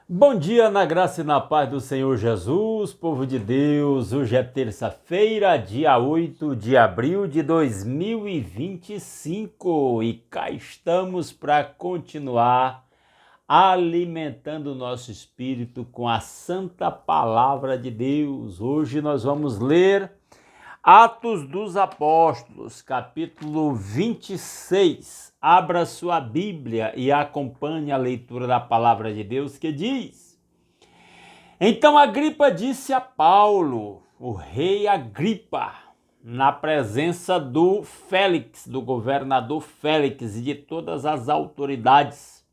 Bom dia, na graça e na paz do Senhor Jesus, povo de Deus. Hoje é terça-feira, dia 8 de abril de 2025 e cá estamos para continuar alimentando o nosso espírito com a santa palavra de Deus. Hoje nós vamos ler Atos dos Apóstolos, capítulo 26. Abra sua Bíblia e acompanhe a leitura da palavra de Deus que diz: Então Agripa disse a Paulo, o rei Agripa, na presença do Félix, do governador Félix e de todas as autoridades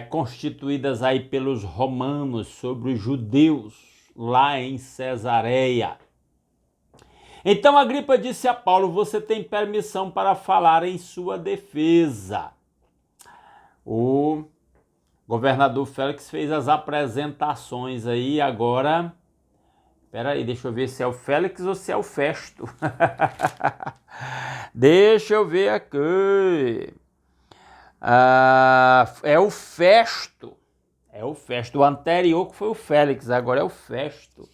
constituídas aí pelos romanos sobre os judeus lá em Cesareia. Então Agripa disse a Paulo: você tem permissão para falar em sua defesa. O governador Félix fez as apresentações aí, agora... Peraí, deixa eu ver se é o Félix ou se é o Festo. Deixa eu ver aqui. É o Festo. É o Festo. O anterior que foi o Félix, agora é o Festo.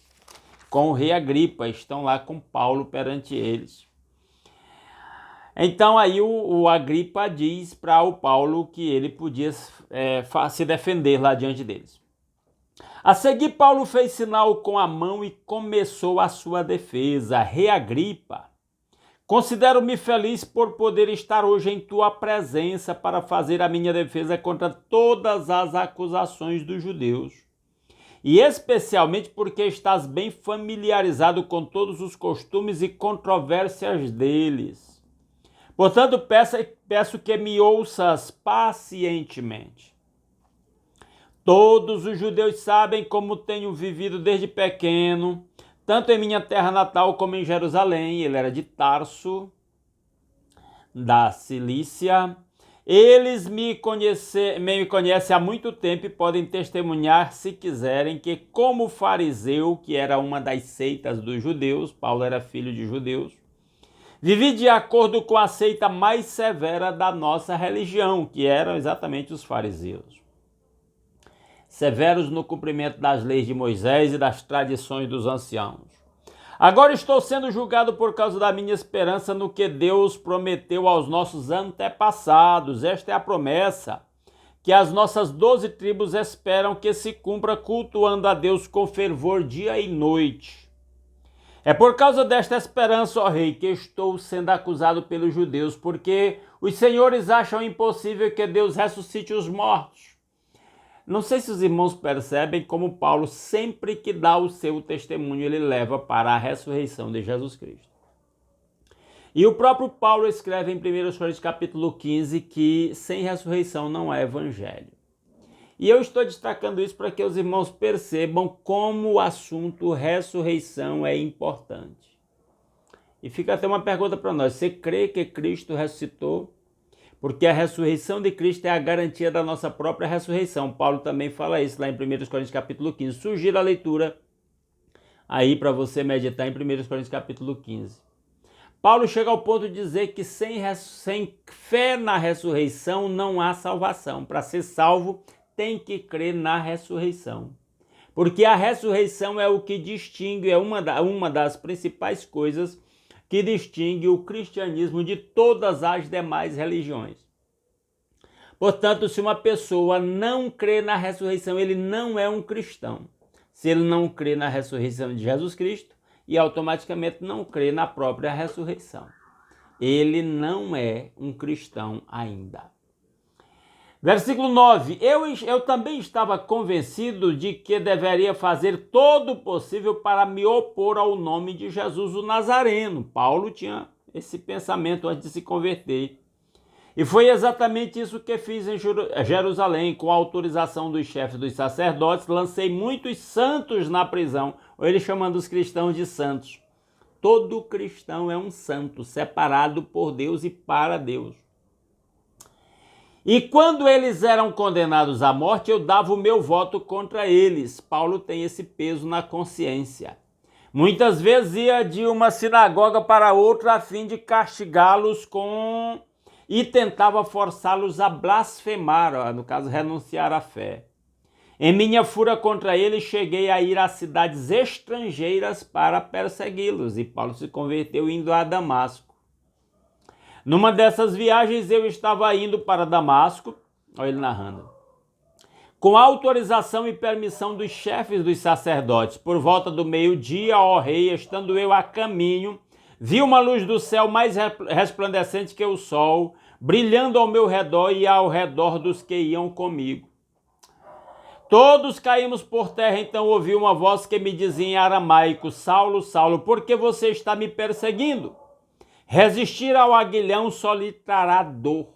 Com o rei Agripa, estão lá com Paulo perante eles. Então aí o Agripa diz para o Paulo que ele podia se defender lá diante deles. A seguir, Paulo fez sinal com a mão e começou a sua defesa. Rei Agripa, considero-me feliz por poder estar hoje em tua presença para fazer a minha defesa contra todas as acusações dos judeus. E especialmente porque estás bem familiarizado com todos os costumes e controvérsias deles. Portanto, peço que me ouças pacientemente. Todos os judeus sabem como tenho vivido desde pequeno, tanto em minha terra natal como em Jerusalém. Ele era de Tarso, da Cilícia. Eles me conhecem há muito tempo e podem testemunhar, se quiserem, que como fariseu, que era uma das seitas dos judeus, Paulo era filho de judeus, vivi de acordo com a seita mais severa da nossa religião, que eram exatamente os fariseus. Severos no cumprimento das leis de Moisés e das tradições dos anciãos. Agora estou sendo julgado por causa da minha esperança no que Deus prometeu aos nossos antepassados. Esta é a promessa que as nossas 12 tribos esperam que se cumpra, cultuando a Deus com fervor dia e noite. É por causa desta esperança, ó rei, que estou sendo acusado pelos judeus, porque os senhores acham impossível que Deus ressuscite os mortos. Não sei se os irmãos percebem como Paulo, sempre que dá o seu testemunho, ele leva para a ressurreição de Jesus Cristo. E o próprio Paulo escreve em 1 Coríntios capítulo 15 que sem ressurreição não é evangelho. E eu estou destacando isso para que os irmãos percebam como o assunto ressurreição é importante. E fica até uma pergunta para nós: você crê que Cristo ressuscitou? Porque a ressurreição de Cristo é a garantia da nossa própria ressurreição. Paulo também fala isso lá em 1 Coríntios capítulo 15. Sugiro a leitura aí para você meditar em 1 Coríntios capítulo 15. Paulo chega ao ponto de dizer que sem fé na ressurreição não há salvação. Para ser salvo, tem que crer na ressurreição. Porque a ressurreição é o que distingue, é uma das principais coisas que distingue o cristianismo de todas as demais religiões. Portanto, se uma pessoa não crê na ressurreição, ele não é um cristão. Se ele não crê na ressurreição de Jesus Cristo, e automaticamente não crê na própria ressurreição, ele não é um cristão ainda. Versículo 9. Eu também estava convencido de que deveria fazer todo o possível para me opor ao nome de Jesus o Nazareno. Paulo tinha esse pensamento antes de se converter. E foi exatamente isso que fiz em Jerusalém. Com a autorização dos chefes dos sacerdotes, lancei muitos santos na prisão, ou ele chamando os cristãos de santos. Todo cristão é um santo, separado por Deus e para Deus. E quando eles eram condenados à morte, eu dava o meu voto contra eles. Paulo tem esse peso na consciência. Muitas vezes ia de uma sinagoga para outra a fim de castigá-los e tentava forçá-los a blasfemar, no caso, renunciar à fé. Em minha fúria contra ele, cheguei a ir a cidades estrangeiras para persegui-los. E Paulo se converteu indo a Damasco. Numa dessas viagens, eu estava indo para Damasco, olha ele narrando, com autorização e permissão dos chefes dos sacerdotes. Por volta do meio-dia, ó rei, estando eu a caminho, vi uma luz do céu mais resplandecente que o sol, brilhando ao meu redor e ao redor dos que iam comigo. Todos caímos por terra, então ouvi uma voz que me dizia em aramaico: Saulo, Saulo, por que você está me perseguindo? Resistir ao aguilhão só lhe trará dor.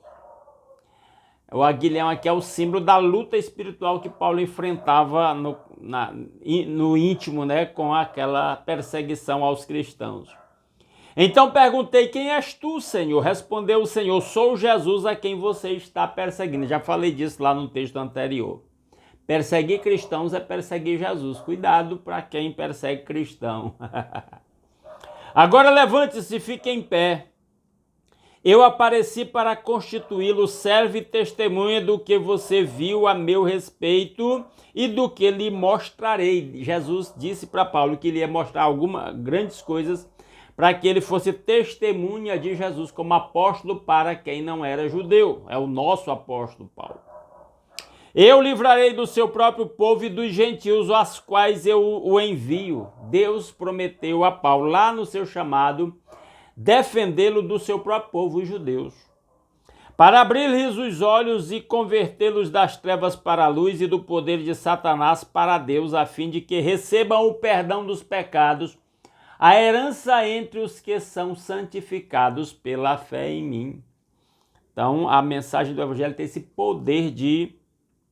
O aguilhão aqui é o símbolo da luta espiritual que Paulo enfrentava no íntimo, né, com aquela perseguição aos cristãos. Então perguntei: quem és tu, Senhor? Respondeu o Senhor: sou Jesus a quem você está perseguindo. Já falei disso lá no texto anterior. Perseguir cristãos é perseguir Jesus. Cuidado para quem persegue cristão. Agora levante-se e fique em pé. Eu apareci para constituí-lo servo e testemunha do que você viu a meu respeito e do que lhe mostrarei. Jesus disse para Paulo que ele ia mostrar algumas grandes coisas para que ele fosse testemunha de Jesus como apóstolo para quem não era judeu. É o nosso apóstolo Paulo. Eu livrarei do seu próprio povo e dos gentios, aos quais eu o envio. Deus prometeu a Paulo, lá no seu chamado, defendê-lo do seu próprio povo, os judeus, para abrir-lhes os olhos e convertê-los das trevas para a luz e do poder de Satanás para Deus, a fim de que recebam o perdão dos pecados, a herança entre os que são santificados pela fé em mim. Então, a mensagem do Evangelho tem esse poder de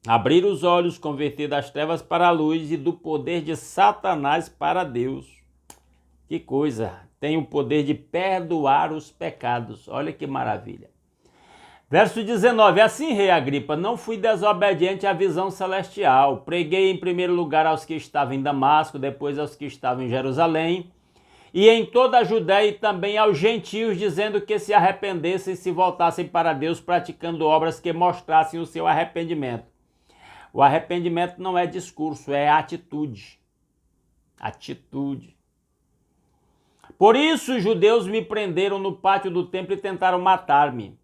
abrir os olhos, converter das trevas para a luz e do poder de Satanás para Deus. Que coisa! Tem o poder de perdoar os pecados. Olha que maravilha. Verso 19. Assim, rei Agripa, não fui desobediente à visão celestial. Preguei em primeiro lugar aos que estavam em Damasco, depois aos que estavam em Jerusalém, e em toda a Judéia e também aos gentios, dizendo que se arrependessem e se voltassem para Deus, praticando obras que mostrassem o seu arrependimento. O arrependimento não é discurso, é atitude. Atitude. Por isso os judeus me prenderam no pátio do templo e tentaram matar-me.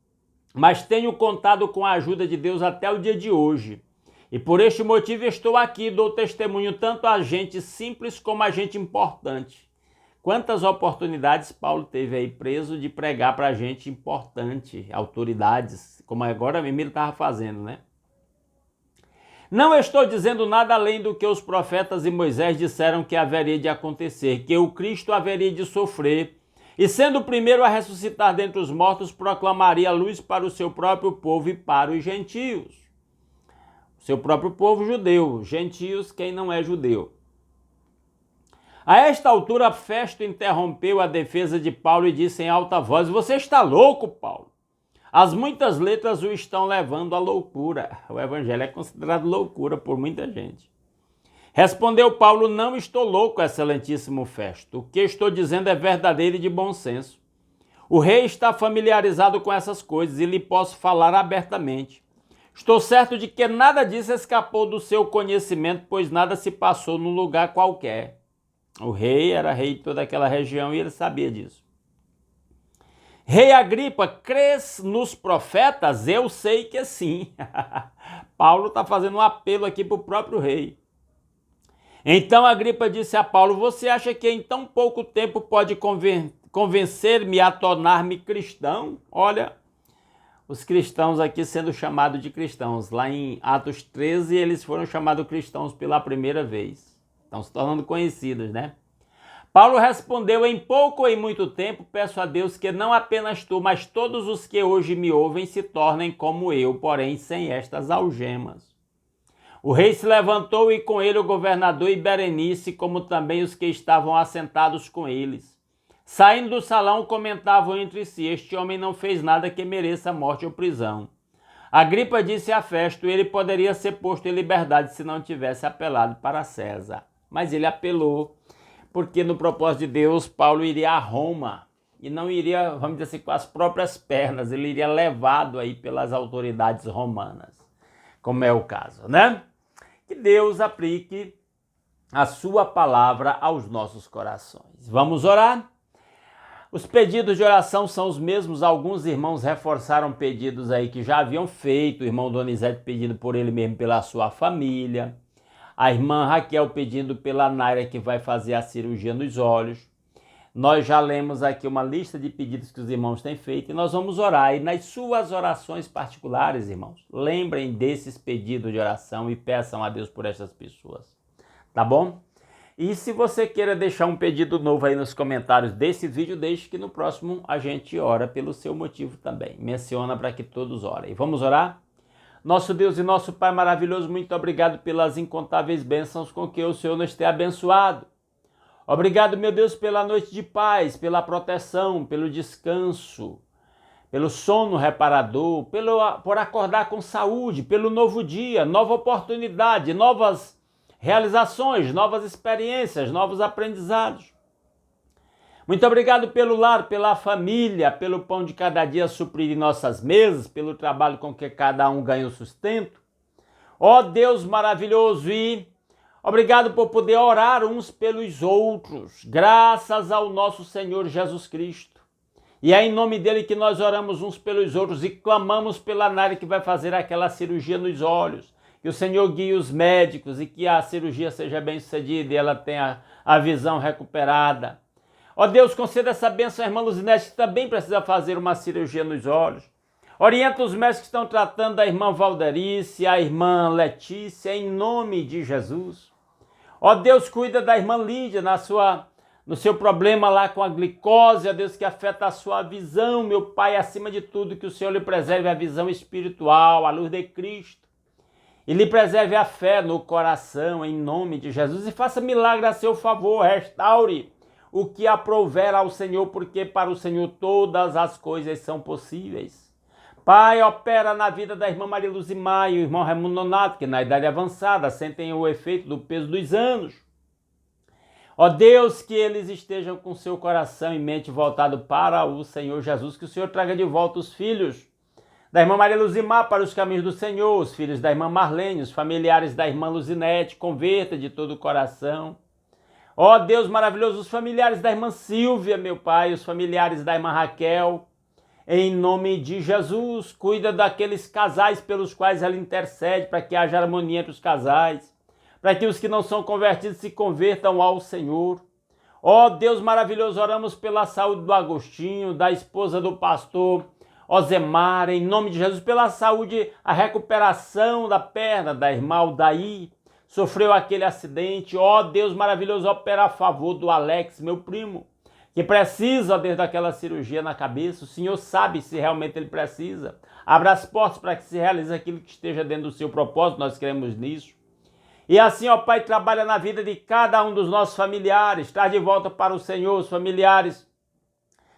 Mas tenho contado com a ajuda de Deus até o dia de hoje. E por este motivo estou aqui, dou testemunho tanto a gente simples como a gente importante. Quantas oportunidades Paulo teve aí preso de pregar para gente importante, autoridades, como agora mesmo ele estava fazendo, né? Não estou dizendo nada além do que os profetas e Moisés disseram que haveria de acontecer, que o Cristo haveria de sofrer, e sendo o primeiro a ressuscitar dentre os mortos, proclamaria a luz para o seu próprio povo e para os gentios. O seu próprio povo judeu, gentios quem não é judeu. A esta altura, Festo interrompeu a defesa de Paulo e disse em alta voz: você está louco, Paulo? As muitas letras o estão levando à loucura. O evangelho é considerado loucura por muita gente. Respondeu Paulo: não estou louco, excelentíssimo Festo. O que estou dizendo é verdadeiro e de bom senso. O rei está familiarizado com essas coisas e lhe posso falar abertamente. Estou certo de que nada disso escapou do seu conhecimento, pois nada se passou num lugar qualquer. O rei era rei de toda aquela região e ele sabia disso. Rei Agripa, crês nos profetas? Eu sei que sim. Paulo está fazendo um apelo aqui para o próprio rei. Então Agripa disse a Paulo: você acha que em tão pouco tempo pode convencer-me a tornar-me cristão? Olha, os cristãos aqui sendo chamados de cristãos. Lá em Atos 13, eles foram chamados cristãos pela primeira vez. Estão se tornando conhecidos, né? Paulo respondeu: em pouco ou em muito tempo, peço a Deus que não apenas tu, mas todos os que hoje me ouvem se tornem como eu, porém sem estas algemas. O rei se levantou e com ele o governador e Berenice, como também os que estavam assentados com eles. Saindo do salão, comentavam entre si: este homem não fez nada que mereça morte ou prisão. Agripa disse a Festo: ele poderia ser posto em liberdade se não tivesse apelado para César. Mas ele apelou, porque no propósito de Deus, Paulo iria a Roma e não iria, vamos dizer assim, com as próprias pernas, ele iria levado aí pelas autoridades romanas, como é o caso, né? Que Deus aplique a sua palavra aos nossos corações. Vamos orar? Os pedidos de oração são os mesmos. Alguns irmãos reforçaram pedidos aí que já haviam feito. O irmão Donizete pedindo por ele mesmo, pela sua família. A irmã Raquel pedindo pela Naira, que vai fazer a cirurgia nos olhos. Nós já lemos aqui uma lista de pedidos que os irmãos têm feito e nós vamos orar. E nas suas orações particulares, irmãos, lembrem desses pedidos de oração e peçam a Deus por essas pessoas. Tá bom? E se você queira deixar um pedido novo aí nos comentários desse vídeo, deixe que no próximo a gente ora pelo seu motivo também. Menciona para que todos orem. Vamos orar? Nosso Deus e nosso Pai maravilhoso, muito obrigado pelas incontáveis bênçãos com que o Senhor nos tem abençoado. Obrigado, meu Deus, pela noite de paz, pela proteção, pelo descanso, pelo sono reparador, por acordar com saúde, pelo novo dia, nova oportunidade, novas realizações, novas experiências, novos aprendizados. Muito obrigado pelo lar, pela família, pelo pão de cada dia suprir em nossas mesas, pelo trabalho com que cada um ganha o sustento. Ó Deus maravilhoso, e obrigado por poder orar uns pelos outros, graças ao nosso Senhor Jesus Cristo. E é em nome dele que nós oramos uns pelos outros e clamamos pela Naira que vai fazer aquela cirurgia nos olhos. Que o Senhor guie os médicos e que a cirurgia seja bem sucedida e ela tenha a visão recuperada. Ó Deus, conceda essa bênção à irmã Luzinete, que também precisa fazer uma cirurgia nos olhos. Orienta os médicos que estão tratando da irmã Valderice, a irmã Letícia, em nome de Jesus. Ó Deus, cuida da irmã Lídia no seu problema lá com a glicose, ó Deus, que afeta a sua visão, meu Pai, acima de tudo, que o Senhor lhe preserve a visão espiritual, a luz de Cristo. E lhe preserve a fé no coração, em nome de Jesus, e faça milagre a seu favor, restaure o que aprouver ao Senhor, porque para o Senhor todas as coisas são possíveis. Pai, opera na vida da irmã Maria Luzimar e o irmão Raimundo Nonato, que na idade avançada sentem o efeito do peso dos anos. Ó Deus, que eles estejam com seu coração e mente voltado para o Senhor Jesus, que o Senhor traga de volta os filhos da irmã Maria Luzimar para os caminhos do Senhor, os filhos da irmã Marlene, os familiares da irmã Luzinete, converta de todo o coração. Ó Deus maravilhoso, os familiares da irmã Silvia, meu Pai, os familiares da irmã Raquel, em nome de Jesus, cuida daqueles casais pelos quais ela intercede, para que haja harmonia entre os casais, para que os que não são convertidos se convertam ao Senhor. Ó Deus maravilhoso, oramos pela saúde do Agostinho, da esposa do pastor Ozemar, em nome de Jesus, pela saúde, a recuperação da perna da irmã Aldaí, sofreu aquele acidente. Ó Deus maravilhoso, opera a favor do Alex, meu primo, que precisa desde aquela cirurgia na cabeça. O Senhor sabe se realmente ele precisa. Abra as portas para que se realize aquilo que esteja dentro do seu propósito, nós cremos nisso. E assim, ó Pai, trabalha na vida de cada um dos nossos familiares, traz de volta para o Senhor os familiares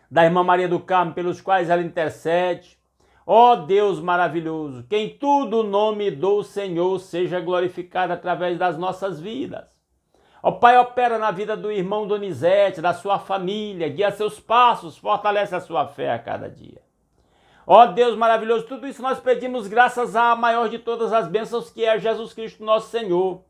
da irmã Maria do Carmo, pelos quais ela intercede. Ó Deus maravilhoso, que em tudo o nome do Senhor seja glorificado através das nossas vidas. Ó Pai, opera na vida do irmão Donizete, da sua família, guia seus passos, fortalece a sua fé a cada dia. Ó Deus maravilhoso, tudo isso nós pedimos graças à maior de todas as bênçãos, que é Jesus Cristo nosso Senhor.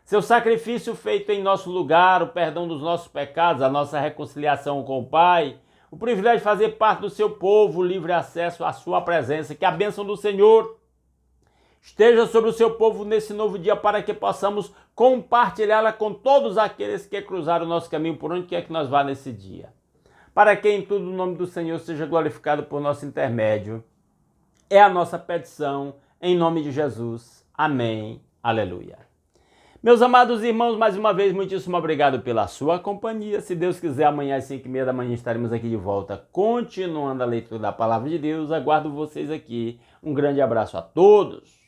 Seu sacrifício feito em nosso lugar, o perdão dos nossos pecados, a nossa reconciliação com o Pai, o privilégio de fazer parte do seu povo, livre acesso à sua presença. Que a bênção do Senhor esteja sobre o seu povo nesse novo dia, para que possamos compartilhá-la com todos aqueles que cruzaram o nosso caminho, por onde quer que nós vá nesse dia. Para que em tudo o nome do Senhor seja glorificado por nosso intermédio. É a nossa petição, em nome de Jesus. Amém. Aleluia. Meus amados irmãos, mais uma vez, muitíssimo obrigado pela sua companhia. Se Deus quiser, amanhã às 5h30 da manhã estaremos aqui de volta, continuando a leitura da Palavra de Deus. Aguardo vocês aqui. Um grande abraço a todos.